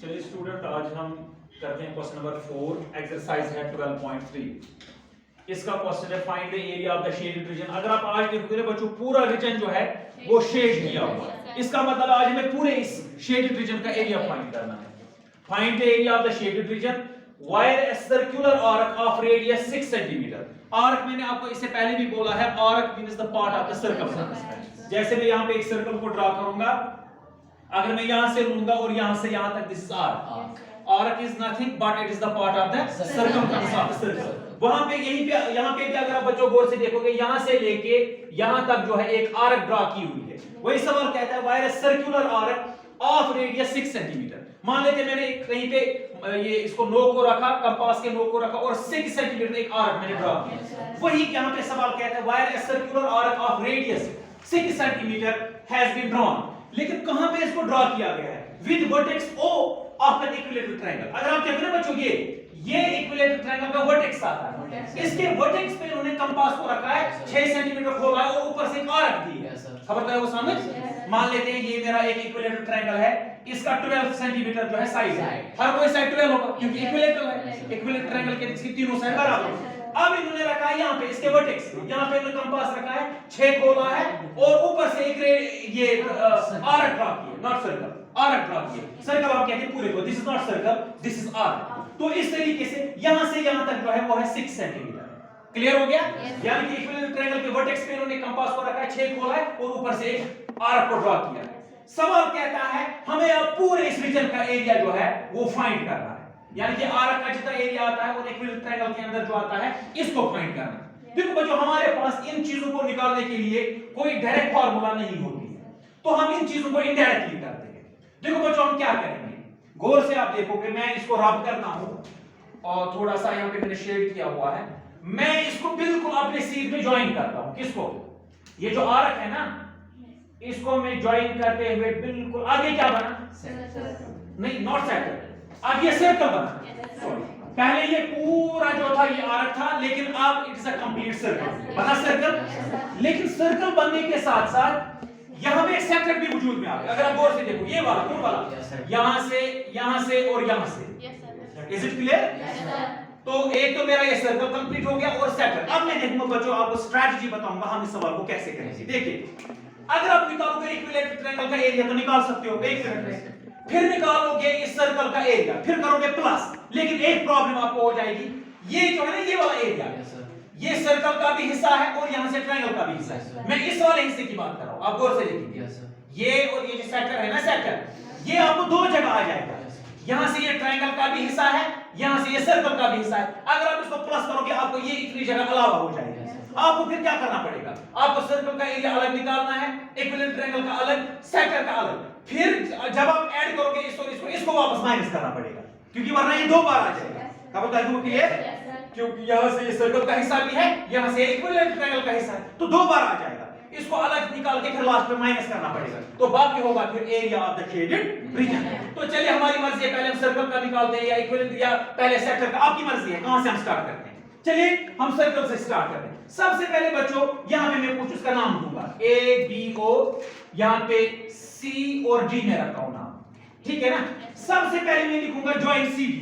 चलिए स्टूडेंट, आज हम करते हैं क्वेश्चन नंबर 4, एक्सरसाइज है 12.3। इसका क्वेश्चन है find the area of the shaded reason. अगर आप आज देखोगे बच्चों, पूरा रीजन जो है वो शेड किया हुआ है। इसका मतलब आज हमें पूरे इस शेडेड रीजन का एरिया फाइंड करना है। Find the area of the shaded reason wire a circular arc of radius 6 centimetre. Arc मैंने आपको इससे पहले भी बोला है, arc means the part of the circle. जैसे मैं यहां पे एक सर्कल को ड्रा करूंगा, अगर मैं यहां से लूंगा और यहां से यहां तक, this is arc. Arc is nothing but it is the part of the circumference of the circle. वहां पे यहीं पे यहां पे भी अगर आप बच्चों गौर से देखोगे, यहां से लेके यहां तक जो है एक आर्क ड्रा की हुई है। वही सवाल कहता है wire circular arc of radius 6 centimetre. मान लेते मैंने कहीं पे ये इसको नोक को रखा, कंपास के नोक को रखा और 6 सेंटीमीटर एक आर्क मैंने ड्रा किया। वही यहां पे सवाल कहता है wire circular arc of radius 6 centimetre has been drawn. लेकिन कहां पे इसको ड्रॉ किया गया है? With vertex O of an equilateral triangle. अगर आप देखो ना बच्चों, ये इक्विलेटरल ट्रायंगल का वर्टेक्स आता है, इसके वर्टेक्स पे उन्होंने कंपास को रखा है, 6 सेंटीमीटर खोला है और ऊपर से एक आर्क दी है। खबर है वो समझ? मान लेते हैं ये मेरा एक इक्विलेटरल ट्रायंगल है, इसका 12 सेंटीमीटर जो है साइज है। हर कोई साइड 12 होगा क्योंकि इक्विलेटरल है। इक्विलेटरल ट्रायंगल के इसकी तीनों साइड बराबर है। अब इन्होंने रखा है यहाँ पे इसके वर्टेक्स, यहाँ पे इन्होंने कंपास रखा है, 6 खोला है और ऊपर से एक ये आर्क ड्रा किया, नॉट सर्कल, आर्क ड्रा किया। सर्कल आप कहते हैं पूरे को, this is not circle, this is arc. तो इस तरीके से यहां तक जो है वो है 6 सेंटीमीटर। क्लियर हो गया? यानी कि इक्विलेटरल ट्रायंगल के वर्टेक्स पे इन्होंने कंपास को रखा है, 6 खोला है और ऊपर से एक आर्क को ड्रा किया है। सवाल कहता है हमें अब पूरे इस रीजन का एरिया जो है वो फाइंड करना है। यानी कि आर्क का जितना एरिया आता है और इक्विलेटरल ट्रायंगल के अंदर जो आता है इसको फाइंड करना है। देखो बच्चों, हमारे पास इन चीजों को निकालने के लिए कोई डायरेक्ट फार्मूला नहीं होती है, तो हम इन चीजों को इनडायरेक्टली करते हैं। देखो बच्चों, हम क्या करेंगे, गौर से आप देखोगे, मैं इसको रब करना हूं और थोड़ा सा यहां पे मैंने शेड किया हुआ है, मैं इसको बिल्कुल अपने सीध में ज्वाइन करता हूं। किसको? ये जो आर्क है ना, इसको मैं ज्वाइन करते हुए बिल्कुल आगे क्या बना? नहीं, नॉट सर्कल, अब ये सर्कल बना। सॉरी, पहले ये पूरा जो था ये आर्क था, लेकिन अब it is a complete circle, बना सर्कल। लेकिन सर्कल बनने के साथ साथ यहां पे एक सेक्टर भी वजूद में आ गया। अगर आप गौर से देखो, ये वाला कौन वाला? यहां से और यहां से। Is it clear? तो एक तो मेरा ये सर्कल कंप्लीट हो गया और सेक्टर। अब मैं देखूंगा बच्चों, आपको स्ट्रेटजी बताऊंगा हम इस सवाल को कैसे करेंगे। देखिए, अगर आप निकालोगे इक्विलेटरल ट्रायंगल का एरिया तो निकाल सकते हो एक मिनट में, फिर निकालोगे इस सर्कल का एरिया, फिर करोगे प्लस। लेकिन एक प्रॉब्लम आपको हो जाएगी, ये जो है ना ये वाला एरिया, ये सर्कल का भी हिस्सा है और यहां से ट्रायंगल का भी हिस्सा है। मैं इस वाले हिस्से की बात कर रहा हूं, आप गौर से देखिए। ये और ये जो सेक्टर है ना, सेक्टर, ये आपको दो जगह आ जाएगा। यहां से ये ट्रायंगल का भी हिस्सा है, यहां से ये सर्कल का भी हिस्सा है। अगर आप इसको प्लस करोगे, आपको ये इतनी जगह अलावा हो जाएगी। आपको फिर क्या करना पड़ेगा? आपको सर्कल का एरिया अलग निकालना है, इक्विलेटरल ट्रायंगल का अलग, सेक्टर का अलग। फिर जब आप ऐड करोगे इसको वापस माइनस करना पड़ेगा, क्योंकि वरना ये दो बार आ जाएगा। क्या बता दूं? क्लियर? क्योंकि यहां से ये सर्कल का हिस्सा भी है, यहां से इक्विलेटरल ट्रायंगल का हिस्सा है, तो दो बार आ जाएगा। इसको अलग निकाल के फिर लास्ट में माइनस करना पड़ेगा, तो बाकी होगा फिर area of the shaded reason. तो चलिए, हमारी मर्जी है, पहले हम सर्कल का निकालते हैं या इक्विलेटरल या पहले सेक्टर का, आपकी मर्जी है कहां से हम स्टार्ट करते हैं। चलिए हम सर्कल से स्टार्ट करते हैं। सबसे पहले बच्चों, यहां पे मैं कुछ उसका नाम दूंगा, A B O, यहां पे C और D में रखा हूं नाम, ठीक है ना। सबसे पहले मैं लिखूंगा जॉइन CD,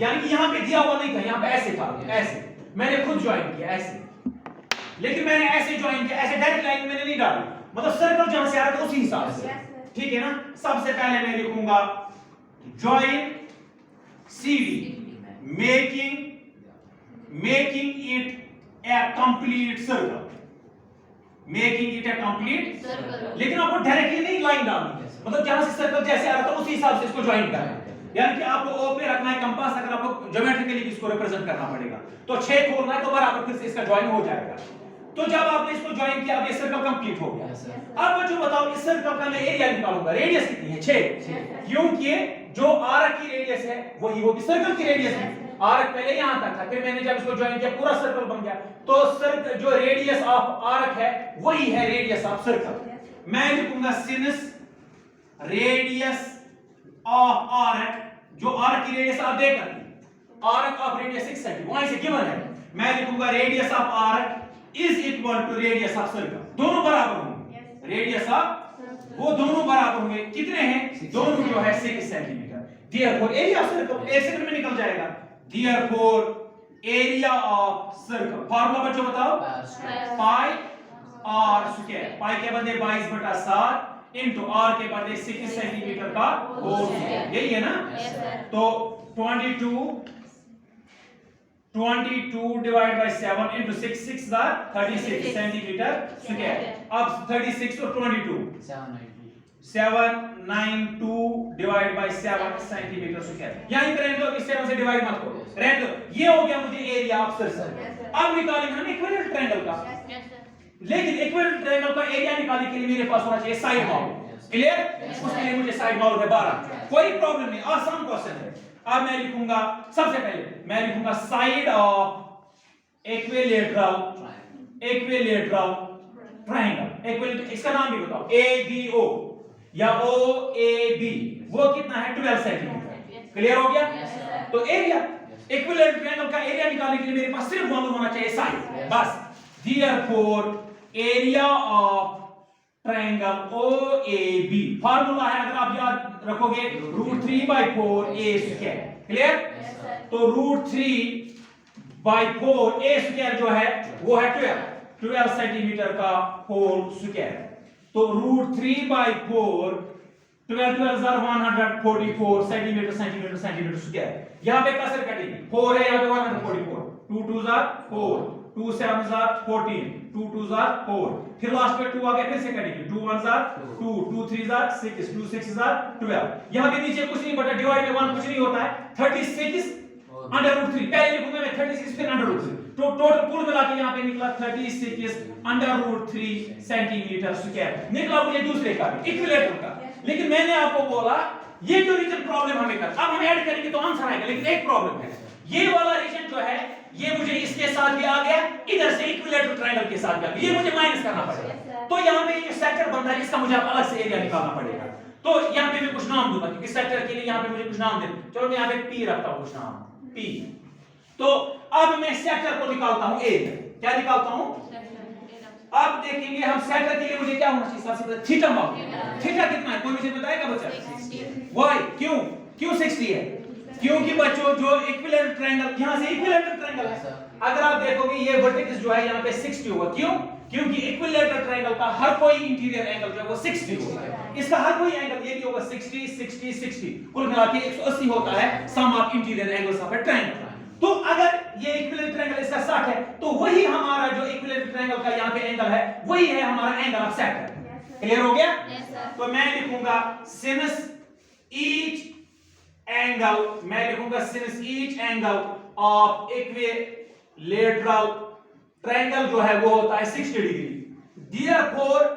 यानी कि यहां पे दिया हुआ नहीं था, यहां पे ऐसे था, ऐसे मैंने खुद ज्वाइन किया ऐसे। लेकिन मैंने ऐसे ज्वाइन किया, ऐसे डायरेक्ट लाइन मैंने नहीं डाली, मतलब सर्कल जहां से आ रहा था उसी हिसाब से, ठीक है ना। सबसे पहले मैं लिखूंगा join CD, making it a complete circle, making it a complete circle। लेकिन आपको डायरेक्टली नहीं लाइन डालनी है, मतलब जहां से सर्कल जैसे आ रहा था उसी हिसाब से इसको ज्वाइन करना है। यानी कि आपको O पे रखना है कंपास, अगर आपको ज्योमेट्रिकली इसको रिप्रेजेंट करना पड़ेगा, तो 6 खोलना है तो बराबर फिर से इसका ज्वाइन हो जाएगा। तो जब आपने इसको ज्वाइन किया, अब ये सर्कल कंप्लीट हो गया। अब बच्चों बताओ, इस सर्कल का मैं एरिया निकालूंगा, रेडियस कितनी है? 6, क्योंकि जो आर्क की रेडियस है वही होगी सर्कल की रेडियस है। आर्क पहले यहां तक था, फिर मैंने जब इसको ज्वाइन किया पूरा सर्कल बन गया, तो सर्कल जो रेडियस ऑफ आर्क है वही है रेडियस ऑफ सर्कल। मैं लिखूंगा सिंस रेडियस ऑफ आर्क, जो आर्क की रेडियस आप देख रहे हैं, आर्क ऑफ रेडियस 6 सेंटीमीटर वहां से गिवन है, मैं लिखूंगा radius of arc is equal to radius of circle. दोनों बराबर होंगे, रेडियस ऑफ वो दोनों बराबर होंगे। कितने हैं? दोनों जो है 6 centimetre. Therefore area of circle 1 second में निकल जाएगा। Therefore area of circle formula बच्चों बताओ, पाई आर स्क्वायर, पाई के बदले 22/7 इनटू आर के बदले 6 सेंटीमीटर का होल स्क्वायर, यही है ना? तो 22 divide by 7 into 6 6 36 centimetre square. अब 36 और 22 792 डिवाइड बाय 7 सेंटीमीटर स्क्वायर। यहीं पे रहने दो, इस तरह से डिवाइड मत करो, रहने दो। ये हो गया मुझे एरिया ऑफ सर्कल। अब निकालेंगे हम इक्विलेटरल ट्रायंगल का, लेकिन इक्विलेटरल ट्रायंगल का एरिया निकालने के लिए मेरे पास होना चाहिए साइड माउंट। क्लियर? उसके लिए मुझे साइड माउंट है 12, कोई प्रॉब्लम नहीं, आसान क्वेश्चन है। अब मैं लिखूंगा, सबसे पहले मैं लिखूंगा side of equilateral triangle. Equilateral इसका नाम भी बताओ, ABO या OAB, वो कितना है? 12 सेंटीमीटर। क्लियर हो गया? तो एरिया इक्विलेटरल ट्रायंगल का एरिया निकालने के लिए मेरे पास सिर्फ मालूम होना चाहिए साइड, बस। Therefore area of triangle OAB formula है, अगर आप याद रखोगे, √3/4 a स्क्वायर। क्लियर? तो √3/4 a स्क्वायर जो है वो है 12 सेंटीमीटर का होल स्क्वायर। तो √3/4 12 144 सेंटीमीटर स्क्वायर। यहां पे कसर कटेगी, 4 है, यहां पे 144, 2 2 4, 2 7 14, 2 2 4, फिर लास्ट पे 2 आ गया, फिर से कटेगी, 2 1 2, 2 3 6, 2 6 12। यहां पे नीचे कुछ नहीं बटा, डिवाइड में 1 कुछ नहीं होता है, 36 √3 पहले लिखूंगा मैं 36 फिर √3, तो टोटल कुल मिला के यहां पे निकला 36 √3 सेंटीमीटर स्क्वायर निकला मुझे दूसरे का भी, इक्विलेटरल का। लेकिन मैंने आपको बोला ये जो रीजन प्रॉब्लम हमें कर, अब हम ऐड करेंगे तो आंसर आएगा, लेकिन एक प्रॉब्लम है, ये वाला रीजन जो है ये मुझे इसके साथ भी आ गया, इधर से इक्विलेटरल ट्रायंगल के साथ भी आ गया, ये मुझे माइनस करना पड़ेगा। तो यहाँ पे ये सेक्टर बनता है, इसका मुझे अलग से एरिया निकालना पड़ेगा। तो यहाँ पे मैं कुछ नाम दूंगा, क्योंकि सेक्टर के लिए यहाँ पे मुझे कुछ नाम दे, चलो मैं यहाँ पे P रखता हूँ, कुछ नाम P। तो अब मैं सेक्टर को निकालता हूँ A, क्या निकालता हूँ? अब देखेंगे हम सेक्टर के लिए मुझे क्या होना चाहिए, सबसे पहले थीटा मालूम। थीटा कितना है, कोई मुझे बताएगा बच्चा? वाई क्यों 60 है? क्योंकि बच्चों जो इक्विलेटरल ट्रायंगल, यहां से इक्विलेटरल ट्रायंगल है, अगर आप देखोगे ये वर्टिकस जो है यहां पे 60 होगा। क्यों? क्योंकि इक्विलेटरल ट्रायंगल का हर कोई इंटीरियर एंगल जो है वो 60 होगा, इसका हर कोई एंगल ये भी होगा 60 60 60, कुल मिला के 180 होता है sum of interior angles of a triangle. तो अगर ये इक्विलेटरल ट्रायंगल इसका 60 है, तो वही हमारा जो इक्विलेटरल ट्रायंगल का यहां पे एंगल है वही है हमारा एंगल ऑफ सेक्टर। क्लियर हो गया? तो मैं लिखूंगा सिनस ईच एंगल, मैं लिखूंगा since each angle of equilateral triangle जो है वो होता है 60 degree. Therefore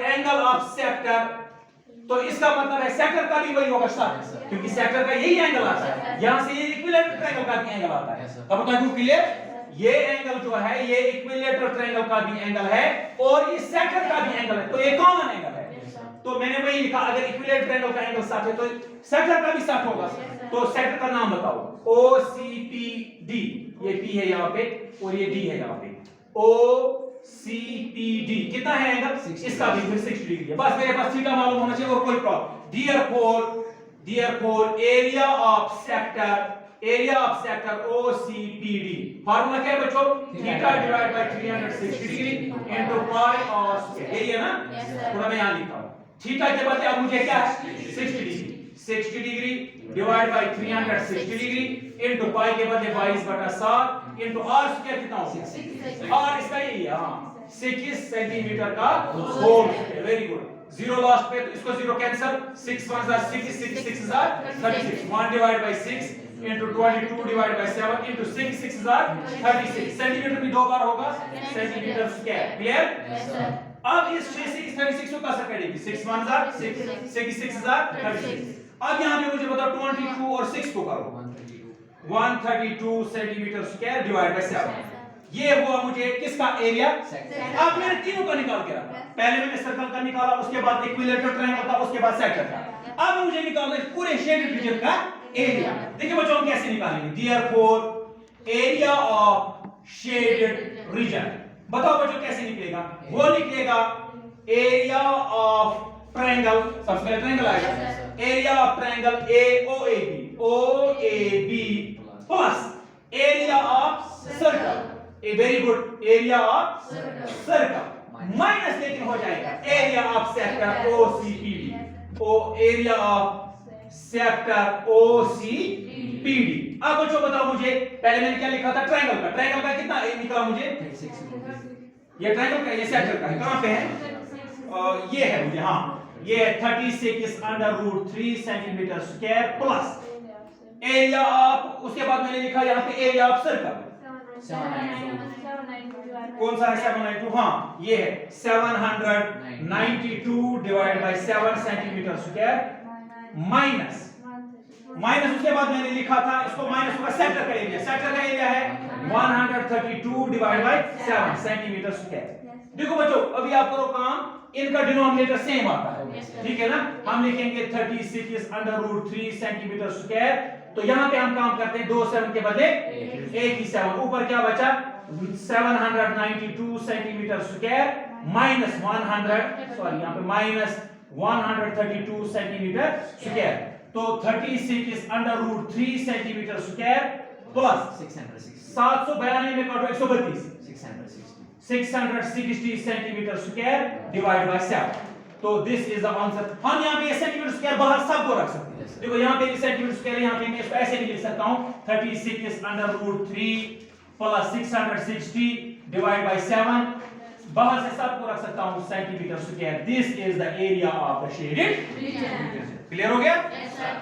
angle of sector, तो इसका मतलब है सेक्टर का भी वही होगा 60, क्योंकि सेक्टर का यही एंगल आता है, यहां से ये इक्विलेटरल ट्रायंगल का भी एंगल आता है। अब बताओ क्लियर? ये एंगल जो है ये इक्विलेटरल ट्रायंगल का भी एंगल है और ये सेक्टर का भी एंगल है, तो ये कॉमन एंगल है। तो मैंने वही लिखा, अगर इक्विलेटरल ट्रायंगल का एंगल 60 है तो सेक्टर का भी 60 होगा। तो सेक्टर का नाम बताओ, OCPD, ये P है यहाँ पे और ये D है यहाँ पे, OCPD कितना है एंगल? इसका भी फिर 60 डिग्री है। बस मेरे पास थीटा मालूम होना चाहिए और कोई problem. Therefore area of sector OCPD formula क्या है बच्चों? Theta divide by 360 degree into pi r square, यही है ना? पूरा मैं यहां लिखता हूं, थीटा के बदले अब मुझे क्या है 60 degree divide by 360 degree into पाई के बदले 22/7 इनटू आर स्क्वायर कितना होगा? आर इसका यही है, हां 6 सेंटीमीटर का whole square. Very good, zero last पे, तो इसको zero cancel, 6 1 6 6 6 36, 1 divide by 6 into 22 divided by 7 into 6 6 36 centimetre भी दो बार होगा, सेंटीमीटर स्क्वायर। क्लियर? अब इस 6 6 36 को कैसे करेंगे? 6 1 6 6 36। अब यहां पे मुझे बताओ 22 और 6 को करो, 132 सेंटीमीटर स्क्वायर डिवाइड बाय 7, ये हुआ मुझे किसका एरिया? अब मैंने तीनों का निकाल के रखा, पहले मैंने सर्कल का निकाला, उसके बाद इक्विलेटरल ट्रायंगल का, उसके बाद सेक्टर का। अब मुझे निकालना है पूरे शेडेड रीजन का एरिया। देखिए बच्चों हम कैसे निकालेंगे? Therefore area of shaded region, बताओ बच्चों कैसे निकलेगा? वो निकलेगा एरिया ऑफ ट्रायंगल, सबसे पहले ट्रायंगल आएगा, area of triangle AOAB plus area of circle, a very good, area of circle minus लेकिन हो जाएगा area of sector OCPD, oh area of sector OCPD। अब बच्चों बताओ मुझे, पहले मैंने क्या लिखा था ट्रायंगल का, ट्रायंगल का कितना निकला मुझे, ये ट्रायंगल का, ये सेक्टर का है, कहां पे है, ये है मुझे, हाँ ये 36 under root 3 centimetre square plus area of, उसके बाद मैंने लिखा यहाँ पे एरिया ऑफ सर्कल, कौन सा है 792, हाँ ये है 792 divide by 7 centimetre square minus उसके बाद मैंने लिखा था इसको माइनस होगा सेक्टर का एरिया, सेक्टर का एरिया है 132 डिवाइड बाय 7 सेंटीमीटर स्क्वायर। देखो बच्चों अभी आप करो काम, इनका डिनोमिनेटर सेम आता है, ठीक है ना, हम लिखेंगे 36 अंडर रूट 3 सेंटीमीटर स्क्वायर, तो यहां पे हम काम करते हैं 2 7 के बदले एक ही 7, ऊपर क्या बचा 792 centimetre square minus 132 centimetre square, तो 36 under root 3 centimetre square plus 792 में काटो 132 660 सेंटीमीटर स्क्वायर डिवाइड बाय 7, तो दिस इज द आंसर। हम यहां पे सेंटीमीटर स्क्वायर बाहर सब को रख सकते हैं, देखो यहां पे सेंटीमीटर स्क्वायर, यहां पे मैं इसको ऐसे भी लिख सकता हूं 36 under root 3 plus 660 divide by 7, बाहर से सब को रख सकता हूं centimetre square, this is the area of the shaded region. Clear हो गया? Yes sir.